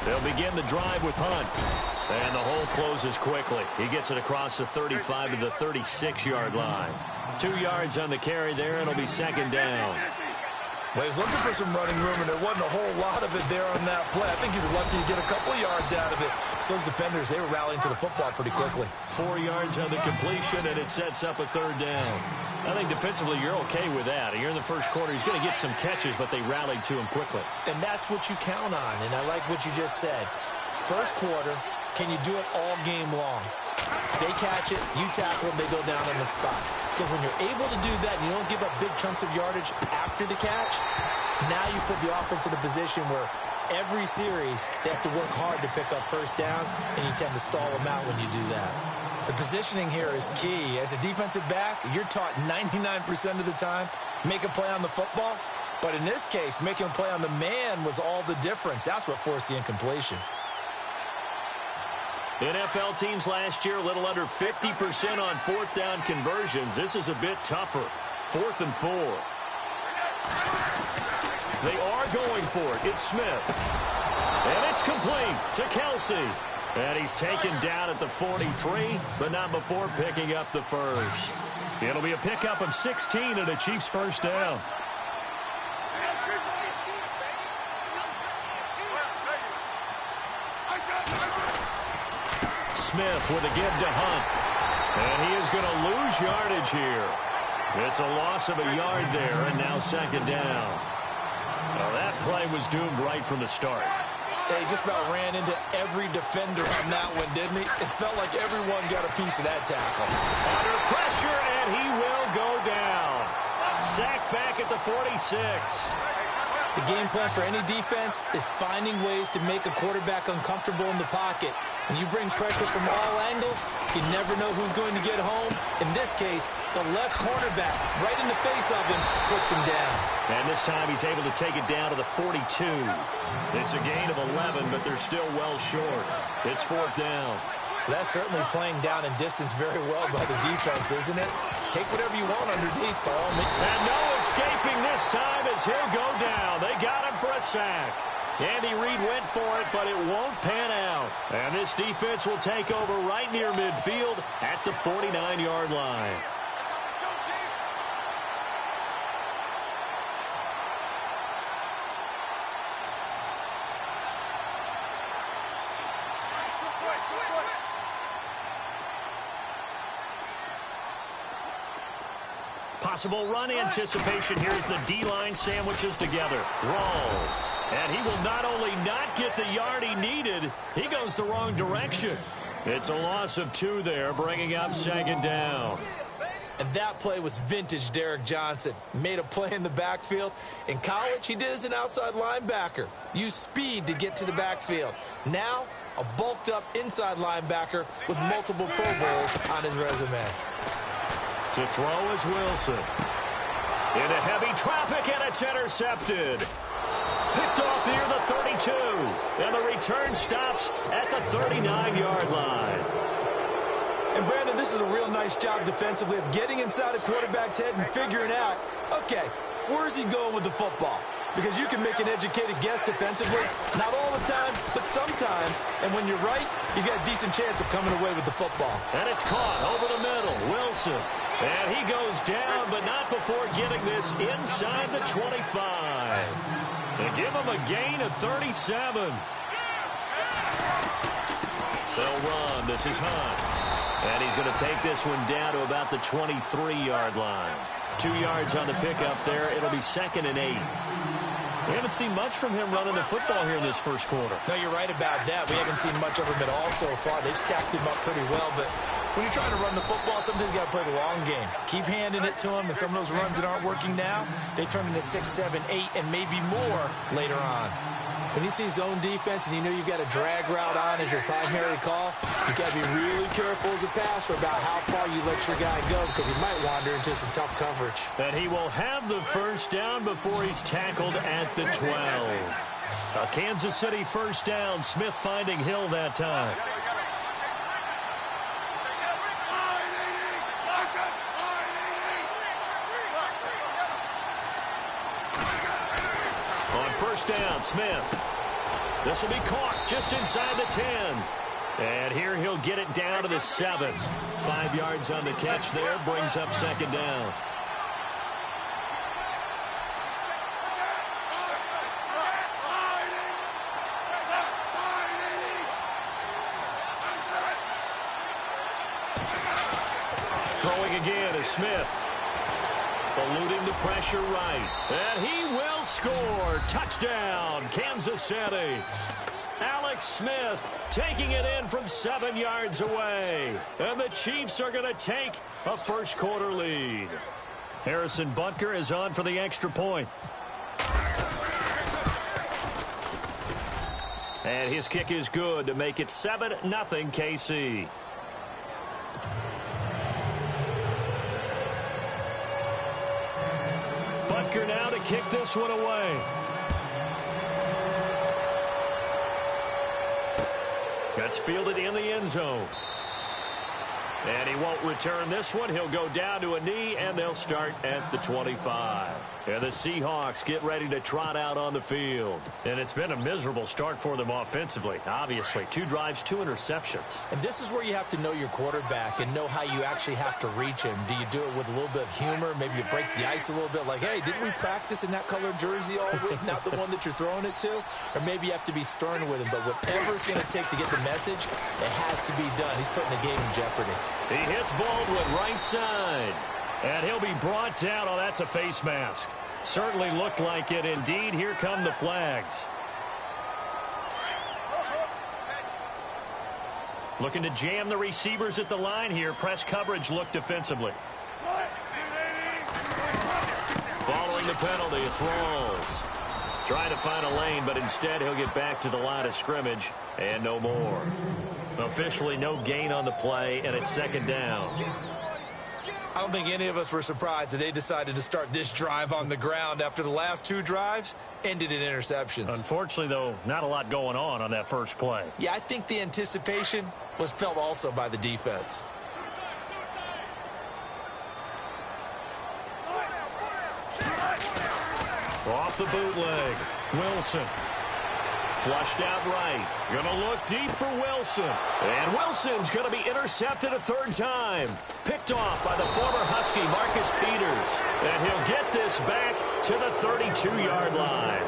They'll begin the drive with Hunt. And the hole closes quickly. He gets it across the 35 to the 36-yard line. 2 yards on the carry there. It'll be second down. Well, he was looking for some running room, and there wasn't a whole lot of it there on that play. I think he was lucky to get a couple of yards out of it. So those defenders, they were rallying to the football pretty quickly. 4 yards on the completion, and it sets up a third down. I think defensively you're okay with that. Here in the first quarter, he's going to get some catches, but they rallied to him quickly. And that's what you count on, and I like what you just said. First quarter, can you do it all game long? They catch it, you tackle them, they go down on the spot. Because when you're able to do that and you don't give up big chunks of yardage after the catch, now you put the offense in a position where every series they have to work hard to pick up first downs, and you tend to stall them out when you do that. The positioning here is key. As a defensive back, you're taught 99% of the time, make a play on the football. But in this case, making a play on the man was all the difference. That's what forced the incompletion. NFL teams last year, a little under 50% on fourth down conversions. This is a bit tougher. 4th and 4. They are going for it. It's Smith. And it's complete to Kelsey. And he's taken down at the 43, but not before picking up the first. It'll be a pickup of 16 and a Chiefs first down. Smith with a give to Hunt. And he is going to lose yardage here. It's a loss of a yard there, and now second down. Well, that play was doomed right from the start. He just about ran into every defender on that one, didn't he? It felt like everyone got a piece of that tackle. Under pressure, and he will go down. Sacked back at the 46. The game plan for any defense is finding ways to make a quarterback uncomfortable in the pocket. When you bring pressure from all angles, you never know who's going to get home. In this case, the left cornerback, right in the face of him, puts him down. And this time he's able to take it down to the 42. It's a gain of 11, but they're still well short. It's 4th down. That's certainly playing down in distance very well by the defense, isn't it? Take whatever you want underneath, by all means. And no escaping this time as he'll go down. They got him for a sack. Andy Reid went for it, but it won't pan out. And this defense will take over right near midfield at the 49-yard line. Possible run anticipation here as the D-line sandwiches together. Rawls. And he will not only not get the yard he needed, he goes the wrong direction. It's a loss of 2 there, bringing up second down. And that play was vintage Derek Johnson. Made a play in the backfield. In college, he did as an outside linebacker. Used speed to get to the backfield. Now, a bulked-up inside linebacker with multiple Pro Bowls on his resume. To throw is Wilson. Into heavy traffic, and it's intercepted. Picked off near the 32. And the return stops at the 39-yard line. And, Brandon, this is a real nice job defensively of getting inside a quarterback's head and figuring out, okay, where's he going with the football? Because you can make an educated guess defensively. Not all the time, but sometimes. And when you're right, you got a decent chance of coming away with the football. And it's caught over the middle. Wilson. And he goes down, but not before getting this inside the 25. They give him a gain of 37. They'll run. This is Hunt. And he's going to take this one down to about the 23-yard line. 2 yards on the pickup there. It'll be 2nd and 8. We haven't seen much from him running the football here in this first quarter. No, you're right about that. We haven't seen much of him at all so far. They've stacked him up pretty well, but when you're trying to run the football, sometimes you got to play the long game. Keep handing it to him, and some of those runs that aren't working now, they turn into 6, 7, 8, and maybe more later on. When you see zone defense and you know you've got a drag route on as your primary call, you've got to be really careful as a passer about how far you let your guy go because he might wander into some tough coverage. And he will have the first down before he's tackled at the 12. A Kansas City first down. Smith finding Hill that time. On first down, Smith. This will be caught just inside the 10. And here he'll get it down to the 7. 5 yards on the catch there, brings up second down. Throwing again is Smith. Eluding the pressure right. And he will score. Touchdown, Kansas City. Alex Smith taking it in from 7 yards away. And the Chiefs are going to take a first quarter lead. Harrison Butker is on for the extra point. And his kick is good to make it 7-0 KC. Butker now to kick this one away. That's fielded in the end zone. And he won't return this one. He'll go down to a knee, and they'll start at the 25. And the Seahawks get ready to trot out on the field. And it's been a miserable start for them offensively, obviously. 2 drives, 2 interceptions. And this is where you have to know your quarterback and know how you actually have to reach him. Do you do it with a little bit of humor? Maybe you break the ice a little bit like, hey, didn't we practice in that colored jersey all week, not the one that you're throwing it to? Or maybe you have to be stern with him. But whatever it's going to take to get the message, it has to be done. He's putting the game in jeopardy. He hits Baldwin right side. And he'll be brought down. Oh, that's a face mask. Certainly looked like it. Indeed, here come the flags. Looking to jam the receivers at the line here. Press coverage look defensively. Following the penalty, it's Rawls. Trying to find a lane, but instead he'll get back to the line of scrimmage and no more. Officially no gain on the play, and it's second down. I don't think any of us were surprised that they decided to start this drive on the ground after the last 2 drives ended in interceptions. Unfortunately, though, not a lot going on that first play. Yeah, I think the anticipation was felt also by the defense. Off the bootleg, Wilson. Flushed out right. Gonna look deep for Wilson. And Wilson's gonna be intercepted a 3rd time. Picked off by the former Husky, Marcus Peters. And he'll get this back to the 32-yard line.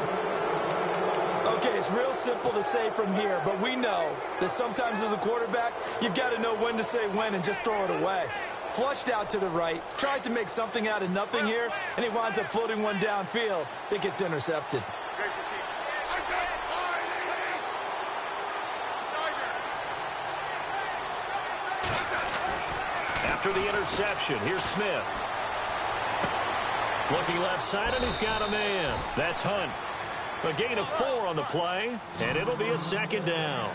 Okay, it's real simple to say from here, but we know that sometimes as a quarterback, you've got to know when to say when and just throw it away. Flushed out to the right, tries to make something out of nothing here, and he winds up floating one downfield that gets intercepted. After the interception, here's Smith. Looking left side, and he's got a man. That's Hunt. A gain of 4 on the play, and it'll be a second down.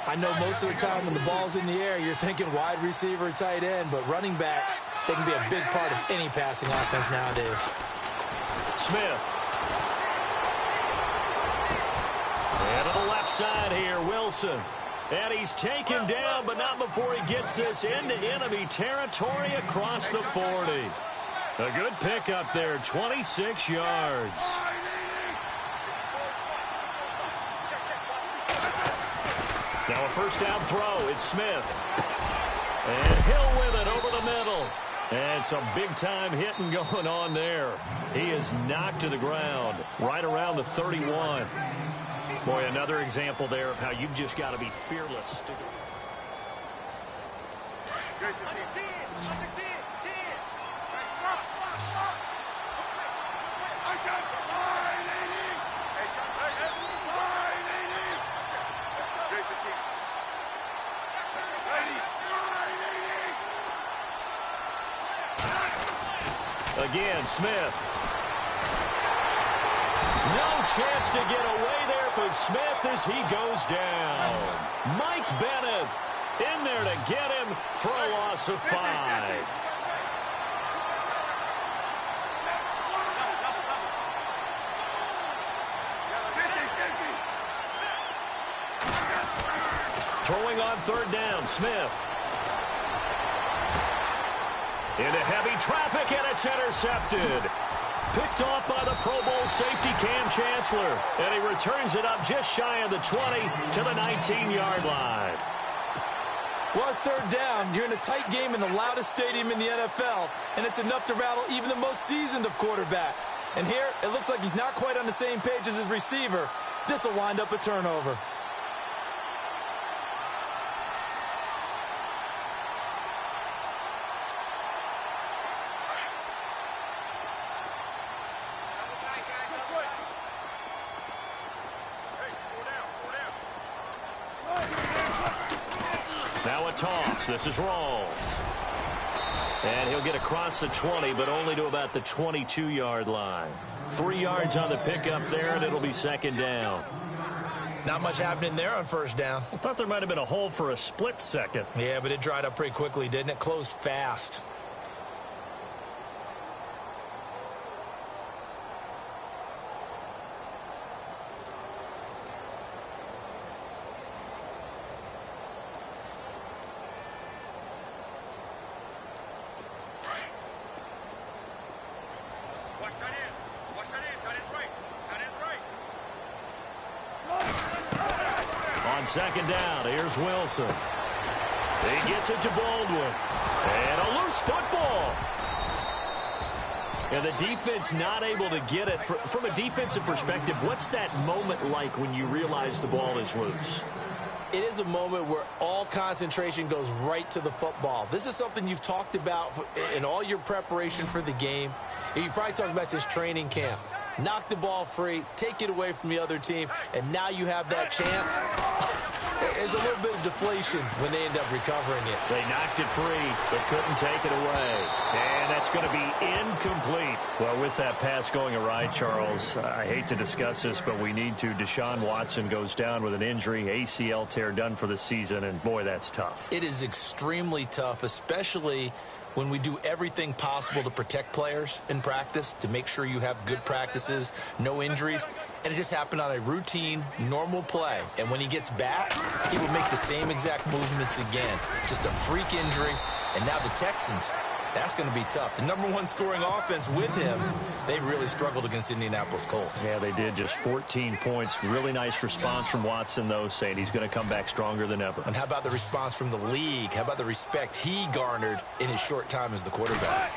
I know most of the time when the ball's in the air, you're thinking wide receiver, tight end, but running backs, they can be a big part of any passing offense nowadays. Smith. And to the left side here, Wilson. And he's taken down, but not before he gets this into enemy territory across the 40. A good pickup there, 26 yards. Now a first down throw, it's Smith. And Hill with it over the middle. And some big-time hitting going on there. He is knocked to the ground right around the 31. Boy, another example there of how you've just got to be fearless. Again, Smith. No chance to get away there for Smith as he goes down. Mike Bennett in there to get him for a loss of 5. Throwing on 3rd down, Smith. Into heavy traffic, and it's intercepted. Picked Picked off by the Pro Bowl safety Cam Chancellor. And he returns it up just shy of the 20 to the 19-yard line. Well, it's third down. You're in a tight game in the loudest stadium in the NFL, and it's enough to rattle even the most seasoned of quarterbacks. And here, it looks like he's not quite on the same page as his receiver. This will wind up a turnover. Now a toss. This is Rawls. And he'll get across the 20, but only to about the 22-yard line. 3 yards on the pickup there, and it'll be second down. Not much happening there on first down. I thought there might have been a hole for a split second. Yeah, but it dried up pretty quickly, didn't it? Closed fast. Second down, here's Wilson. He gets it to Baldwin. And a loose football. And the defense not able to get it. From a defensive perspective, what's that moment like when you realize the ball is loose? It is a moment where all concentration goes right to the football. This is something you've talked about in all your preparation for the game. You probably talked about since training camp. Knock the ball free, take it away from the other team, and now you have that chance. There's a little bit of deflation when they end up recovering it. They knocked it free, but couldn't take it away. And that's going to be incomplete. Well, with that pass going awry, Charles, I hate to discuss this, but we need to. Deshaun Watson goes down with an injury, ACL tear done for the season, and boy, that's tough. It is extremely tough, especially when we do everything possible to protect players in practice, to make sure you have good practices, no injuries. And it just happened on a routine, normal play. And when he gets back, he will make the same exact movements again. Just a freak injury. And now the Texans, that's going to be tough. The #1 scoring offense with him, they really struggled against Indianapolis Colts. Yeah, they did. Just 14 points. Really nice response from Watson, though, saying he's going to come back stronger than ever. And how about the response from the league? How about the respect he garnered in his short time as the quarterback?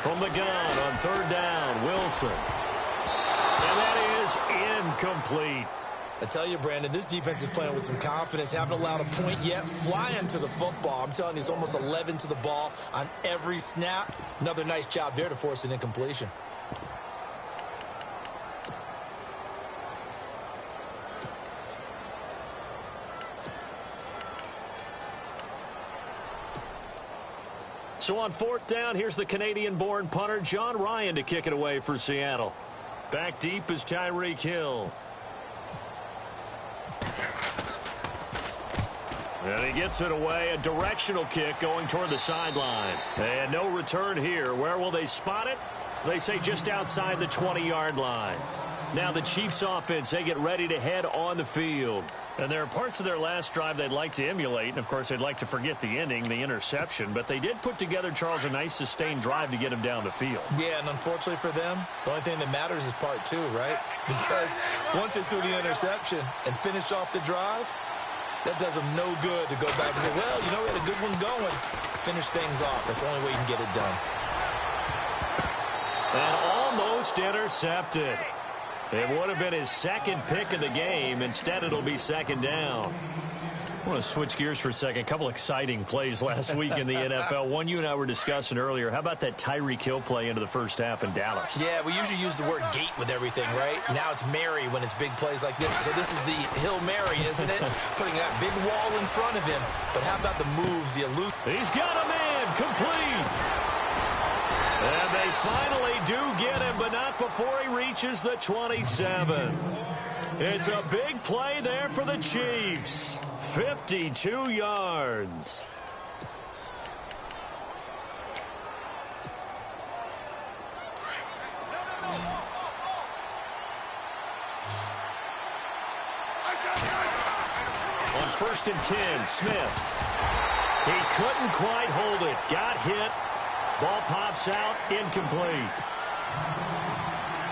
From the gun on third down, Wilson. And that is incomplete. I tell you, Brandon, this defense is playing with some confidence. Haven't allowed a point yet. Flying to the football. I'm telling you, it's almost 11 to the ball on every snap. Another nice job there to force an incompletion. So on fourth down, here's the Canadian-born punter, John Ryan, to kick it away for Seattle. Back deep is Tyreek Hill. And he gets it away. A directional kick going toward the sideline. And no return here. Where will they spot it? They say just outside the 20-yard line. Now the Chiefs offense, they get ready to head on the field. And there are parts of their last drive they'd like to emulate. And, of course, they'd like to forget the ending, the interception. But they did put together, Charles, a nice sustained drive to get him down the field. Yeah, and unfortunately for them, the only thing that matters is part two, right? Because once they threw the interception and finished off the drive, that does them no good to go back and say, well, you know, we had a good one going. Finish things off. That's the only way you can get it done. And almost intercepted. It would have been his second pick of the game. Instead, it'll be second down. I want to switch gears for a second. A couple exciting plays last week in the NFL. One you and I were discussing earlier. How about that Tyreek Hill play into the first half in Dallas? Yeah, we usually use the word gate with everything, right? Now it's Mary when it's big plays like this. So this is the Hill Mary, isn't it? Putting that big wall in front of him. But how about the moves, the elusive? He's got a man complete. And they finally do get him, but not before he reaches the 27. It's a big play there for the Chiefs. 52 yards. On 1st and 10, Smith. He couldn't quite hold it. Got hit. Ball pops out, incomplete.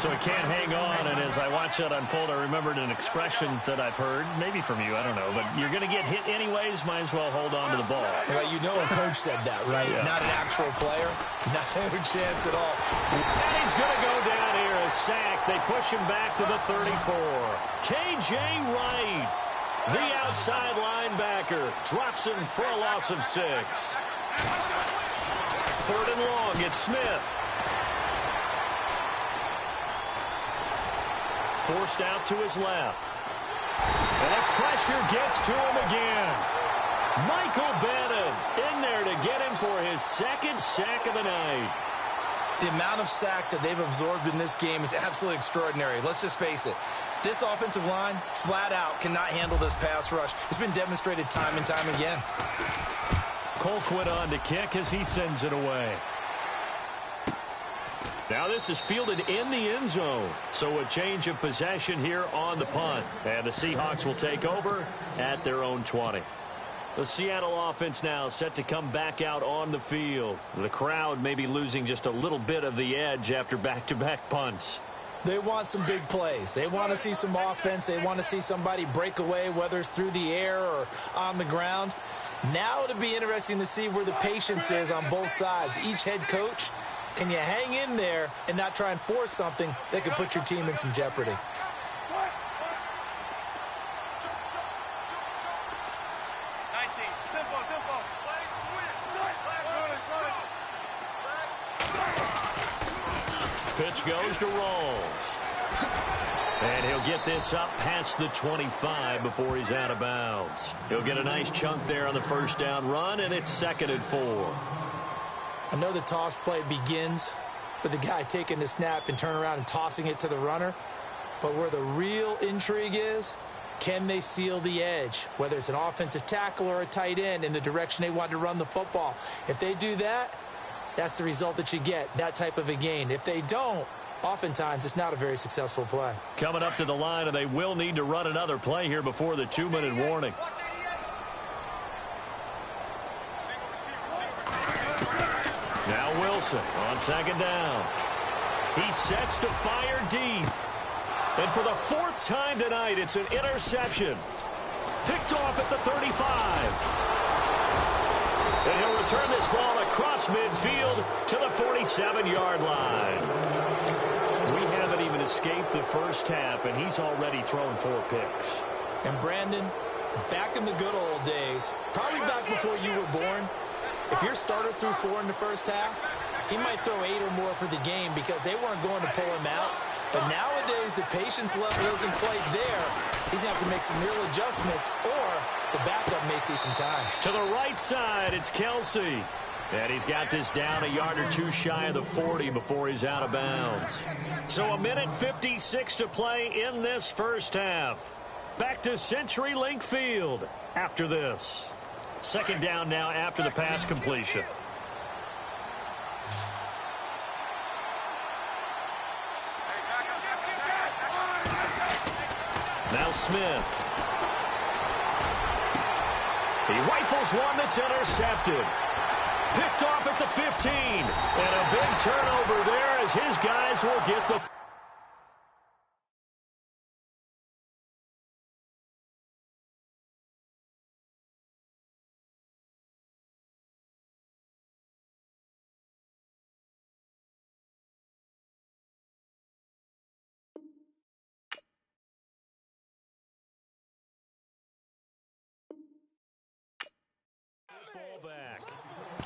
So he can't hang on, and as I watch that unfold, I remembered an expression that I've heard, maybe from you, I don't know, but you're going to get hit anyways, might as well hold on to the ball. Well, you know a coach said that, right? Yeah. Not an actual player. No chance at all. And he's going to go down here, a sack. They push him back to the 34. K.J. Wright, the outside linebacker, drops him for a loss of 6. 3rd and long, it's Smith. Forced out to his left. And the pressure gets to him again. Michael Bennett in there to get him for his 2nd sack of the night. The amount of sacks that they've absorbed in this game is absolutely extraordinary. Let's just face it. This offensive line, flat out, cannot handle this pass rush. It's been demonstrated time and time again. Colquitt on to kick as he sends it away. Now this is fielded in the end zone. So a change of possession here on the punt. And the Seahawks will take over at their own 20. The Seattle offense now set to come back out on the field. The crowd may be losing just a little bit of the edge after back-to-back punts. They want some big plays. They want to see some offense. They want to see somebody break away, whether it's through the air or on the ground. Now it'll be interesting to see where the patience is on both sides. Each head coach, can you hang in there and not try and force something that could put your team in some jeopardy? Pitch goes to Rawls. And he'll get this up past the 25 before he's out of bounds. He'll get a nice chunk there on the first down run, and it's 2nd and 4. I know the toss play begins with the guy taking the snap and turn around and tossing it to the runner. But where the real intrigue is, can they seal the edge? Whether it's an offensive tackle or a tight end in the direction they want to run the football. If they do that, that's the result that you get, that type of a gain. If they don't, oftentimes it's not a very successful play. Coming up to the line, and they will need to run another play here before the 2-minute warning. Now Wilson on 2nd down. He sets to fire deep. And for the 4th time tonight, it's an interception. Picked off at the 35. And he'll return this ball across midfield to the 47-yard line. We haven't even escaped the first half, and he's already thrown 4 picks. And Brandon, back in the good old days, probably back before you were born, if your starter threw 4 in the first half, he might throw 8 or more for the game because they weren't going to pull him out. But nowadays, the patience level isn't quite there. He's going to have to make some real adjustments, or the backup may see some time. To the right side, it's Kelsey. And he's got this down a yard or 2 shy of the 40 before he's out of bounds. So 1:56 to play in this first half. Back to CenturyLink Field after this. 2nd down now after the pass completion. Now Smith. He rifles one that's intercepted. Picked off at the 15. And a big turnover there as his guys will get the... Ball back.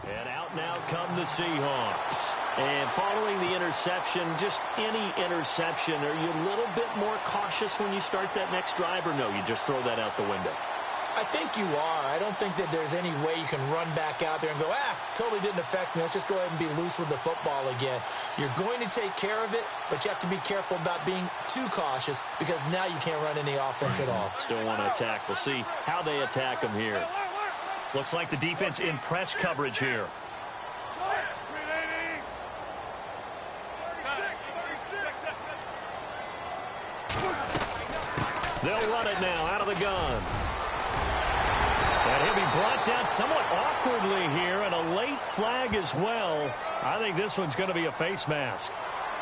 And out now come the Seahawks. And following the interception, just any interception, are you a little bit more cautious when you start that next drive, or no, you just throw that out the window? I think you are. I don't think that there's any way you can run back out there and go, totally didn't affect me. Let's just go ahead and be loose with the football again. You're going to take care of it, but you have to be careful about being too cautious because now you can't run any offense at all. Still want to attack. We'll see how they attack them here. Looks like the defense in press coverage here. They'll run it now out of the gun. And he'll be brought down somewhat awkwardly here, and a late flag as well. I think this one's going to be a face mask.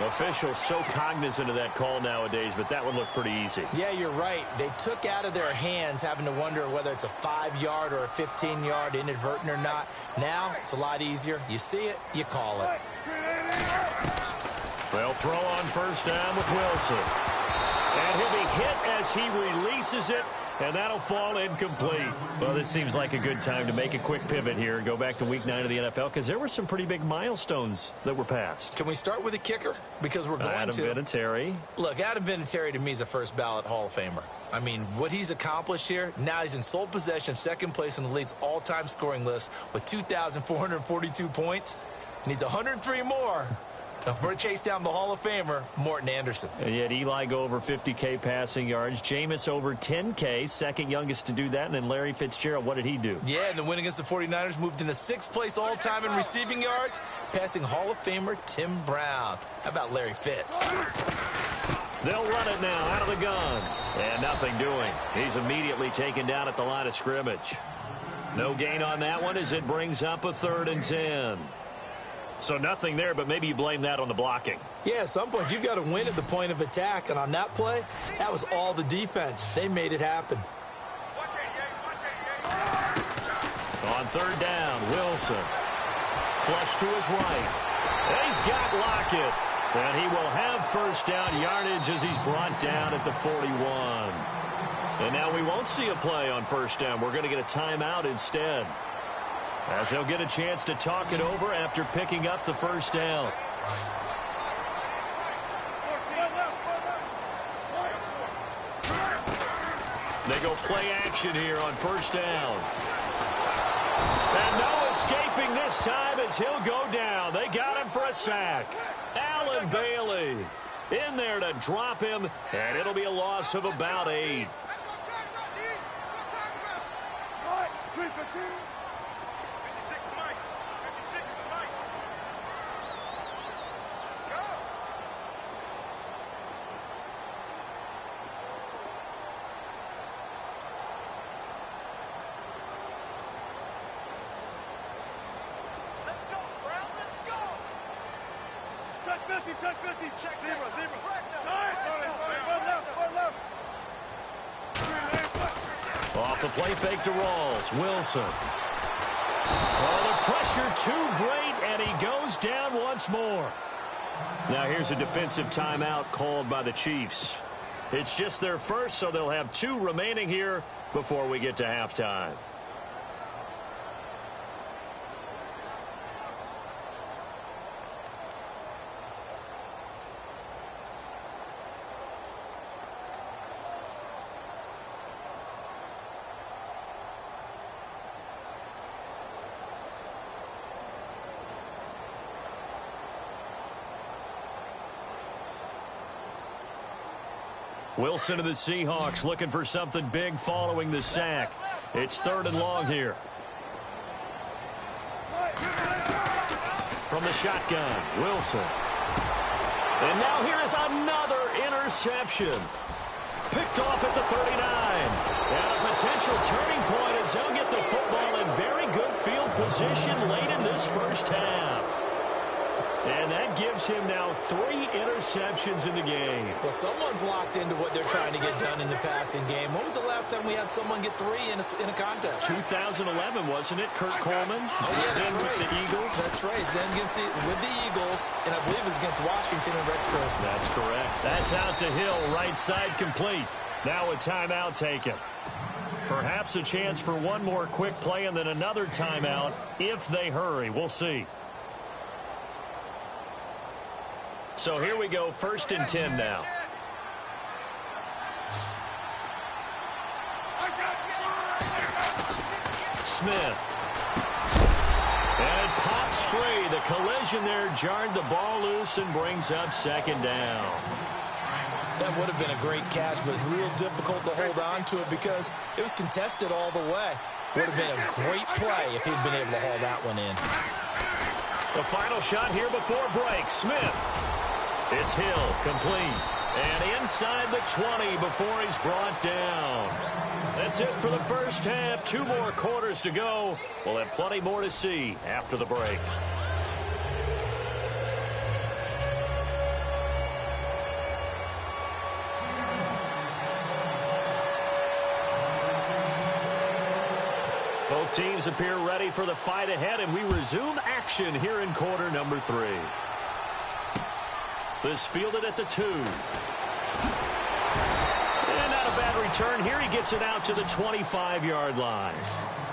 Officials so cognizant of that call nowadays, but that one looked pretty easy. Yeah, you're right. They took out of their hands having to wonder whether it's a 5-yard or a 15-yard inadvertent or not. Now, it's a lot easier. You see it, you call it. They'll throw on first down with Wilson. And he'll be hit as he releases it, and that'll fall incomplete. Well, this seems like a good time to make a quick pivot here and go back to Week 9 of the NFL because there were some pretty big milestones that were passed. Can we start with a kicker? Because we're going Adam Vinatieri. Look, Adam Vinatieri to me is a first-ballot Hall of Famer. I mean, what he's accomplished here, now he's in sole possession, second place in the league's all-time scoring list with 2,442 points. Needs 103 more. Now, for a chase down the Hall of Famer, Morton Anderson. And yet Eli go over 50K passing yards. Jameis over 10K, second youngest to do that. And then Larry Fitzgerald, what did he do? Yeah, and the win against the 49ers moved into 6th place all-time in receiving yards, passing Hall of Famer Tim Brown. How about Larry Fitz? They'll run it now out of the gun. And nothing doing. He's immediately taken down at the line of scrimmage. No gain on that one as it brings up a 3rd and 10. So nothing there, but maybe you blame that on the blocking. Yeah, at some point, you've got to win at the point of attack. And on that play, that was all the defense. They made it happen. On 3rd down, Wilson. Flush to his right. And he's got Lockett. And he will have first down yardage as he's brought down at the 41. And now we won't see a play on first down. We're going to get a timeout instead, as he'll get a chance to talk it over after picking up the first down. They go play action here on first down. And no escaping this time as he'll go down. They got him for a sack. Allen Bailey in there to drop him, and it'll be a loss of about 8. Off the play fake to Rawls. Wilson. Oh, the pressure too great, and he goes down once more. Now here's a defensive timeout called by the Chiefs. It's just their first, so they'll have 2 remaining here before we get to halftime. Wilson of the Seahawks looking for something big following the sack. It's 3rd and long here. From the shotgun, Wilson. And now here is another interception. Picked off at the 39. And a potential turning point as they'll get the football in very good field position late in this first half. And that gives him now 3 interceptions in the game. Well, someone's locked into what they're trying to get done in the passing game. When was the last time we had someone get 3 in a contest? 2011, wasn't it? Kurt Coleman? Oh, yeah, that's right. With the Eagles? That's right. Then with the Eagles, and I believe it was against Washington and Rex Grossman. That's correct. That's out to Hill, right side complete. Now a timeout taken. Perhaps a chance for one more quick play and then another timeout if they hurry. We'll see. So here we go, 1st and 10 now. Smith. And it pops free. The collision there jarred the ball loose and brings up 2nd down. That would have been a great catch, but real difficult to hold on to it because it was contested all the way. Would have been a great play if he'd been able to haul that one in. The final shot here before break. Smith. It's Hill, complete. And inside the 20 before he's brought down. That's it for the first half. 2 more quarters to go. We'll have plenty more to see after the break. Both teams appear ready for the fight ahead, and we resume action here in quarter number 3. This fielded at the 2. And not a bad return here. He gets it out to the 25-yard line.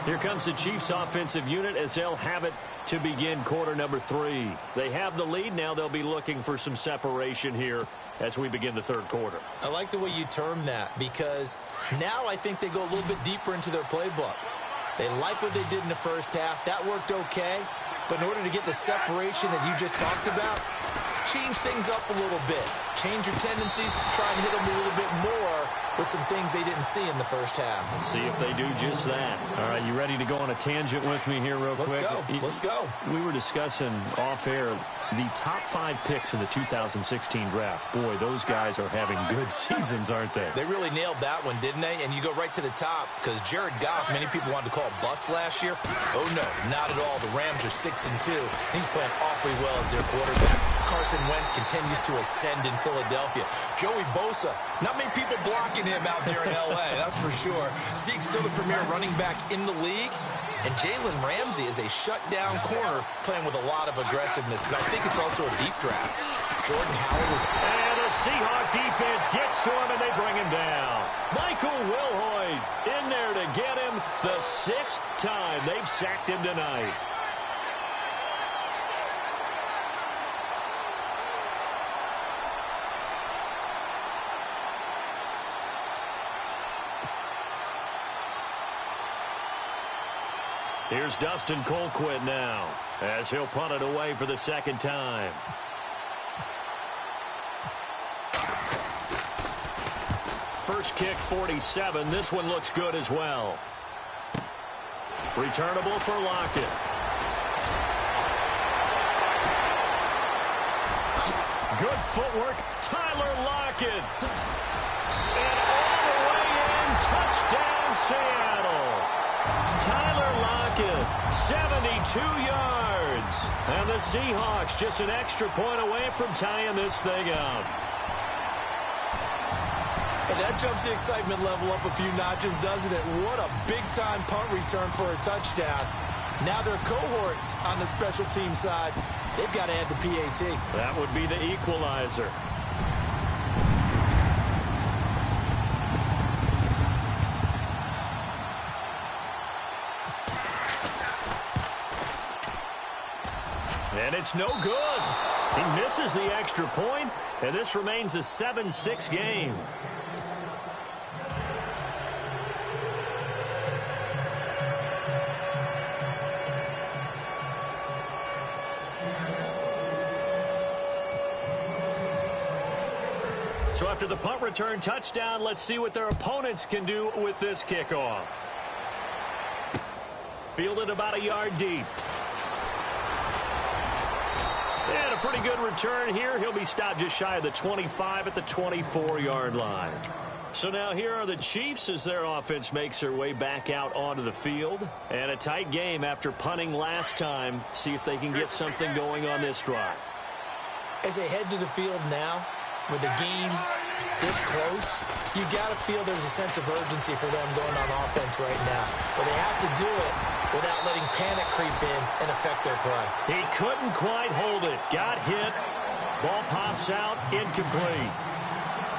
Here comes the Chiefs offensive unit as they'll have it to begin quarter number 3. They have the lead. Now they'll be looking for some separation here as we begin the third quarter. I like the way you term that, because now I think they go a little bit deeper into their playbook. They like what they did in the first half. That worked okay. But in order to get the separation that you just talked about, change things up a little bit. Change your tendencies. Try and hit them a little bit more with some things they didn't see in the first half. Let's see if they do just that. All right, you ready to go on a tangent with me here real quick? Let's go. We were discussing off-air the top 5 picks in the 2016 draft. Boy, those guys are having good seasons, aren't they? They really nailed that one, didn't they? And you go right to the top, because Jared Goff, many people wanted to call a bust last year. Oh, no, not at all. The Rams are 6-2. He's playing awfully well as their quarterback. Carson Wentz continues to ascend in Philadelphia. Joey Bosa, not many people blocking him out there in L.A., that's for sure. Zeke's still the premier running back in the league. And Jalen Ramsey is a shutdown corner playing with a lot of aggressiveness. But I think it's also a deep draft. Jordan Howard was... And the Seahawk defense gets to him, and they bring him down. Michael Wilhoit in there to get him the 6th time they've sacked him tonight. Here's Dustin Colquitt now as he'll punt it away for the 2nd time. First kick, 47. This one looks good as well. Returnable for Lockett. Good footwork. Tyler Lockett. And all the way in. Touchdown, Seattle. Tyler Lockett, 72 yards. And the Seahawks just an extra point away from tying this thing up. And that jumps the excitement level up a few notches, doesn't it? What a big-time punt return for a touchdown. Now their cohorts on the special team side, they've got to add the PAT. That would be the equalizer. And it's no good. He misses the extra point, and this remains a 7-6 game. So after the punt return touchdown, let's see what their opponents can do with this kickoff. Fielded about a yard deep. And a pretty good return here. He'll be stopped just shy of the 25 at the 24-yard line. So now here are the Chiefs as their offense makes their way back out onto the field. And a tight game after punting last time. See if they can get something going on this drive. As they head to the field now, with the game this close, you got to feel there's a sense of urgency for them going on offense right now. But they have to do it without letting panic creep in and affect their play. He couldn't quite hold it. Got hit. Ball pops out. Incomplete.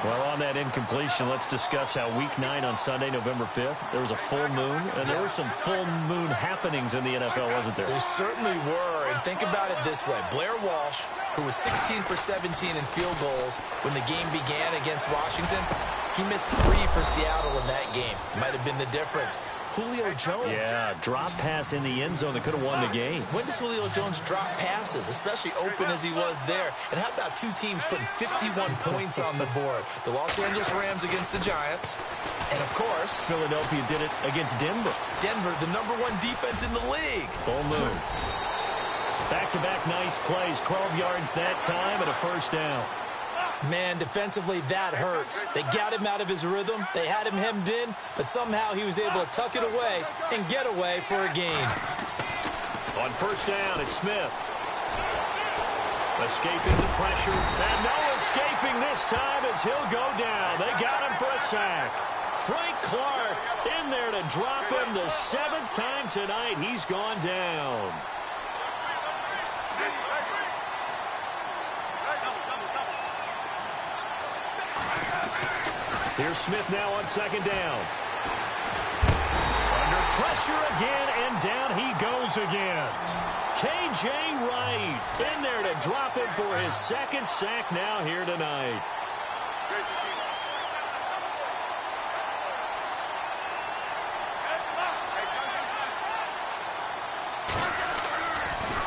Well, on that incompletion, let's discuss how Week 9 on Sunday, November 5th, there was a full moon, and there were some full moon happenings in the NFL, wasn't there? There certainly were, and think about it this way. Blair Walsh, who was 16 for 17 in field goals when the game began against Washington, he missed 3 for Seattle in that game. Might have been the difference. Julio Jones. Yeah, drop pass in the end zone that could have won the game. When does Julio Jones drop passes, especially open as he was there? And how about two teams putting 51 points on the board? The Los Angeles Rams against the Giants. And, of course, Philadelphia did it against Denver. Denver, the #1 defense in the league. Full moon. Back-to-back nice plays. 12 yards that time and a first down. Man, defensively, that hurts. They got him out of his rhythm. They had him hemmed in, but somehow he was able to tuck it away and get away for a gain. On first down, it's Smith. Escaping the pressure. And no escaping this time as he'll go down. They got him for a sack. Frank Clark in there to drop him the 7th time tonight. He's gone down. Here's Smith now on 2nd down. Under pressure again, and down he goes again. K.J. Wright in there to drop him for his 2nd sack now here tonight.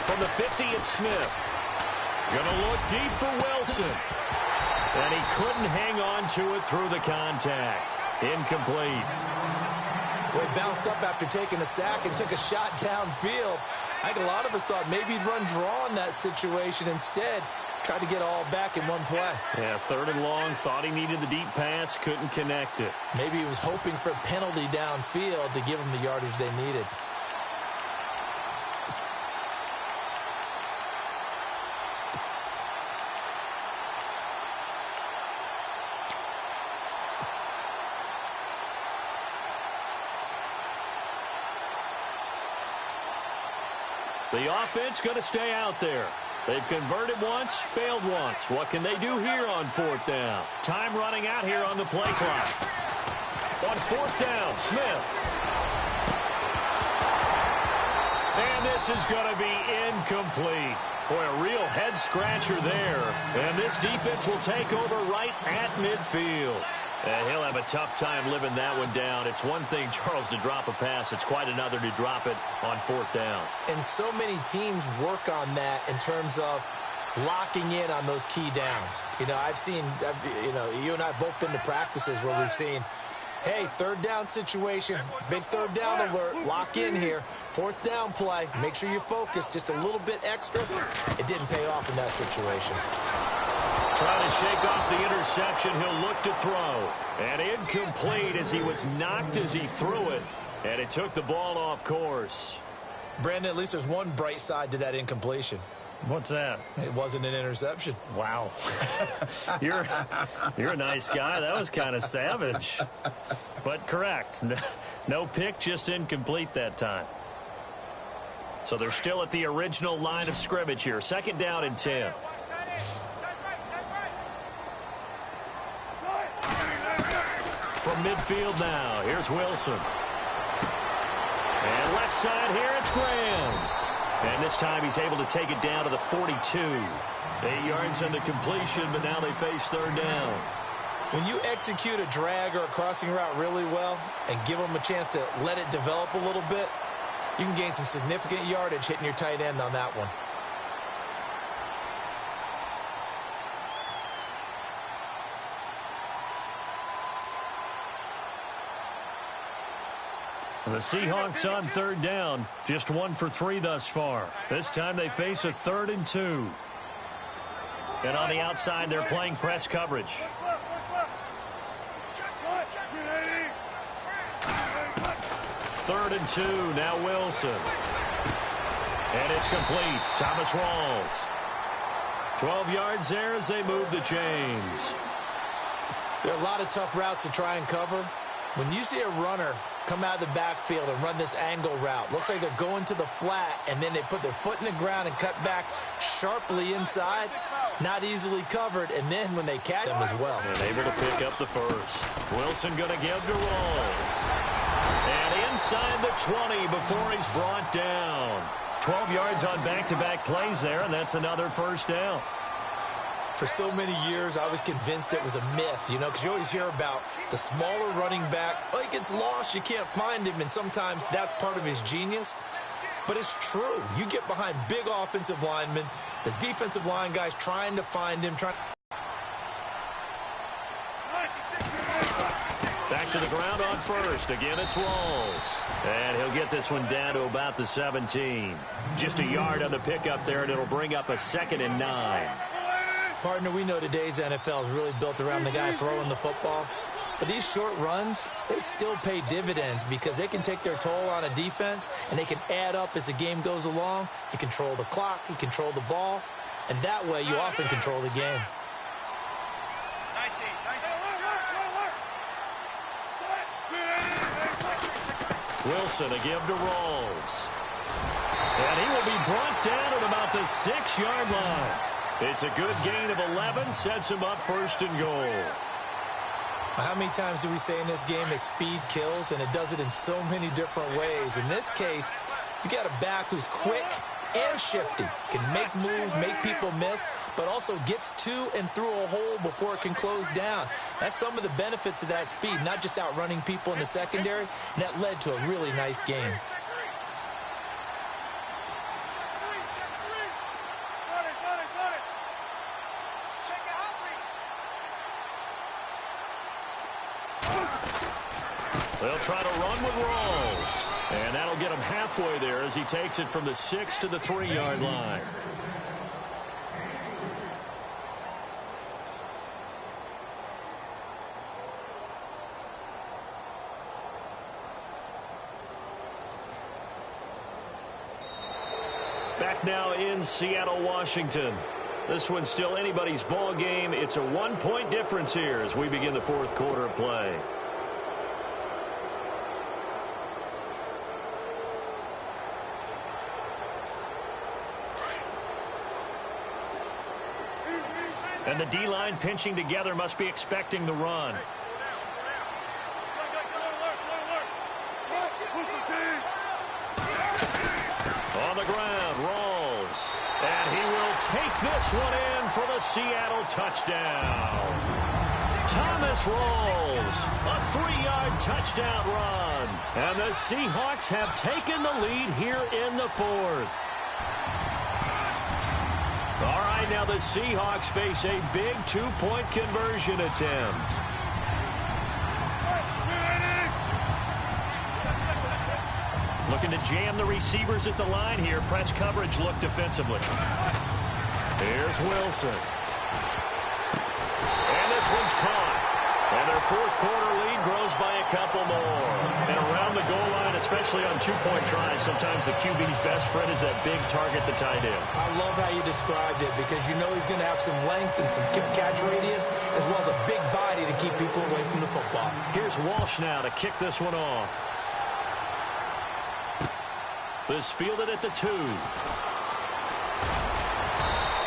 From the 50, it's Smith. Gonna look deep for Wilson. And he couldn't hang on to it through the contact. Incomplete. Well, he bounced up after taking a sack and took a shot downfield. I think a lot of us thought maybe he'd run draw in that situation. Instead, tried to get all back in one play. Yeah, 3rd and long. Thought he needed the deep pass. Couldn't connect it. Maybe he was hoping for a penalty downfield to give him the yardage they needed. The offense going to stay out there. They've converted once, failed once. What can they do here on 4th down? Time running out here on the play clock. On 4th down, Smith. And this is going to be incomplete. Boy, a real head-scratcher there. And this defense will take over right at midfield. And he'll have a tough time living that one down. It's one thing, Charles, to drop a pass. It's quite another to drop it on 4th down. And so many teams work on that in terms of locking in on those key downs. You know, you and I have both been to practices where we've seen, hey, 3rd down situation, big 3rd down alert, lock in here. 4th down play, make sure you focus just a little bit extra. It didn't pay off in that situation. Trying to shake off the interception. He'll look to throw. And incomplete as he was knocked as he threw it. And it took the ball off course. Brandon, at least there's one bright side to that incompletion. What's that? It wasn't an interception. Wow. You're a nice guy. That was kind of savage. But correct. No pick, just incomplete that time. So they're still at the original line of scrimmage here. 2nd down and 10. From midfield now, here's Wilson. And left side here, it's Graham. And this time he's able to take it down to the 42. 8 yards on the completion, but now they face 3rd down. When you execute a drag or a crossing route really well and give them a chance to let it develop a little bit, you can gain some significant yardage hitting your tight end on that one. The Seahawks on 3rd down, just 1 for 3 thus far. This time they face a 3rd and 2. And on the outside, they're playing press coverage. 3rd and 2, now Wilson. And it's complete. Thomas Rawls. 12 yards there as they move the chains. There are a lot of tough routes to try and cover. When you see a runner come out of the backfield and run this angle route, looks like they're going to the flat, and then they put their foot in the ground and cut back sharply inside, not easily covered, and then when they catch them as well. And able to pick up the first. Wilson going to give to Rawls. And inside the 20 before he's brought down. 12 yards on back-to-back plays there, and that's another 1st down. For so many years, I was convinced it was a myth, you know, because you always hear about the smaller running back. Oh, he gets lost, you can't find him, and sometimes that's part of his genius. But it's true. You get behind big offensive linemen, the defensive line guys trying to find him. Back to the ground on 1st. Again, it's Rawls. And he'll get this one down to about the 17. Just a yard on the pickup there, and it'll bring up a 2nd and 9. Partner, we know today's NFL is really built around the guy throwing the football. But these short runs, they still pay dividends because they can take their toll on a defense, and they can add up as the game goes along. You control the clock, you control the ball, and that way you often control the game. Wilson, a give to Rawls. And he will be brought down at about the 6-yard line. It's a good gain of 11, sets him up first and goal. How many times do we say in this game that speed kills, and it does it in so many different ways? In this case, you got a back who's quick and shifty, can make moves, make people miss, but also gets to and through a hole before it can close down. That's some of the benefits of that speed, not just outrunning people in the secondary, and that led to a really nice game. They'll try to run with Rawls. And that'll get him halfway there as he takes it from the 6 to the 3-yard line. Back now in Seattle, Washington. This one's still anybody's ball game. It's a 1-point difference here as we begin the fourth quarter of play. And the D-line pinching together must be expecting the run. On the ground, Rawls. And he will take this one in for the Seattle touchdown. Thomas Rawls, a 3-yard touchdown run. And the Seahawks have taken the lead here in the fourth. All right, now the Seahawks face a big 2-point conversion attempt. Looking to jam the receivers at the line here. Press coverage look defensively. Here's Wilson. And this one's caught. And their fourth quarter lead grows by a couple more. And around the goal line, especially on 2-point tries, sometimes the QB's best friend is that big target, the tight end. I love how you described it because you know he's going to have some length and some catch radius as well as a big body to keep people away from the football. Here's Walsh now to kick this one off. This fielded at the 2.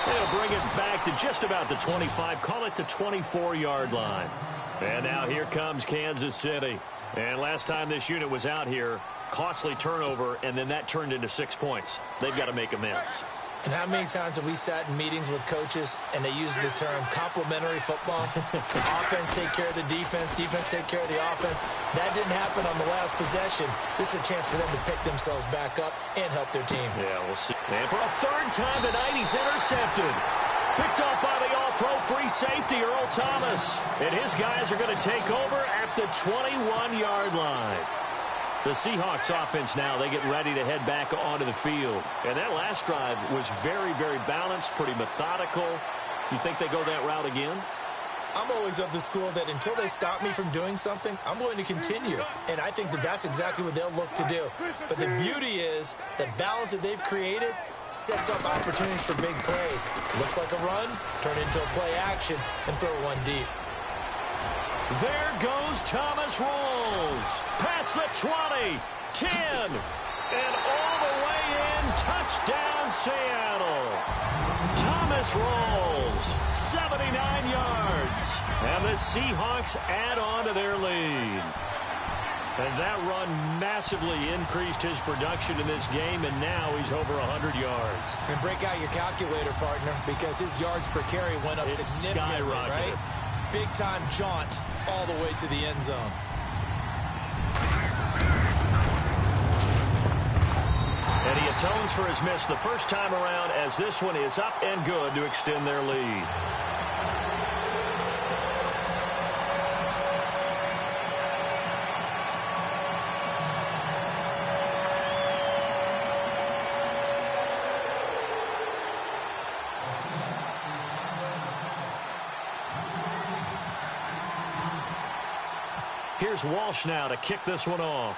They'll bring it back to just about the 25, call it the 24-yard line. And now here comes Kansas City. And last time this unit was out here, costly turnover, and then that turned into 6 points. They've got to make amends. And how many times have we sat in meetings with coaches and they use the term complementary football? Offense take care of the defense, defense take care of the offense. That didn't happen on the last possession. This is a chance for them to pick themselves back up and help their team. Yeah, we'll see. And for a third time tonight, he's intercepted. Picked off by the all-pro free safety, Earl Thomas. And his guys are going to take over at the 21-yard line. The Seahawks offense now, they get ready to head back onto the field. And that last drive was very, very balanced, pretty methodical. You think they go that route again? I'm always of the school that until they stop me from doing something, I'm going to continue. And I think that that's exactly what they'll look to do. But the beauty is the balance that they've created sets up opportunities for big plays. Looks like a run, turn into a play action, and throw one deep. There goes Thomas Rawls. Past the 20, 10, and all the way in. Touchdown, Seattle. Thomas Rawls, 79 yards. And the Seahawks add on to their lead. And that run massively increased his production in this game, and now he's over 100 yards. And break out your calculator, partner, because his yards per carry went up significantly, right? Big-time jaunt all the way to the end zone. And he atones for his miss the first time around as this one is up and good to extend their lead. Here's Walsh now to kick this one off.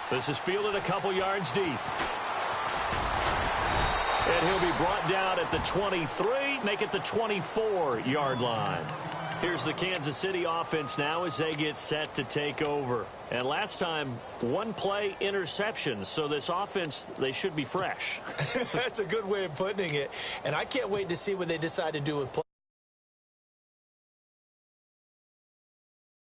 This is fielded a couple yards deep. And he'll be brought down at the 23, make it the 24-yard line. Here's the Kansas City offense now as they get set to take over. And last time, one play interceptions. So this offense, they should be fresh. That's a good way of putting it. And I can't wait to see what they decide to do with play.